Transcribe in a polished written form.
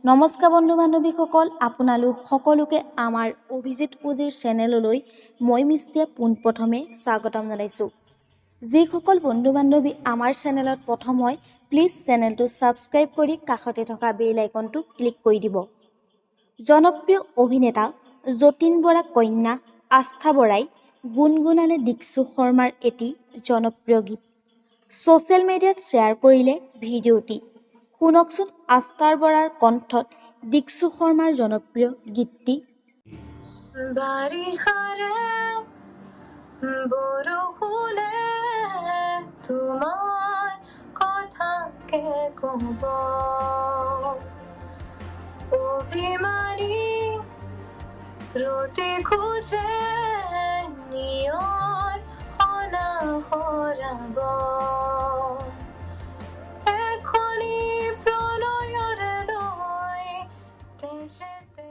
নমস্কাৰ বন্ধু বান্ধৱীসকল, আপোনালোক সকলোকে আমাৰ অভিজিত উজিৰ চেনেললৈ মই মিষ্টিয়ে পোনপ্ৰথমে স্বাগতম জনাইছোঁ। যিসকল বন্ধু বান্ধৱী আমাৰ চেনেলত প্ৰথম হয়, প্লিজ চেনেলটো ছাবস্ক্ৰাইব কৰি কাষতে থকা বেল আইকনটো ক্লিক কৰি দিব। জনপ্ৰিয় অভিনেতা যতীন বৰা কন্যা আস্থা বৰাই গুণগুণালে দীক্ষু শৰ্মাৰ এটি জনপ্ৰিয় গীত। ছ'চিয়েল মিডিয়াত শ্বেয়াৰ কৰিলে ভিডিঅ'টি। শুনকচোন আস্থাৰ বৰাৰ কণ্ঠত দীক্ষু শৰ্মাৰ জনপ্ৰিয় গীতটি। বাৰিষাৰে বৰষুণে তোমাৰ কথাকে ক'ব, অভিমানী প্ৰতি খোজে নিয়ৰ সনা সৰাব, এখনি প্ৰণয়ৰে লৈ তেজেতে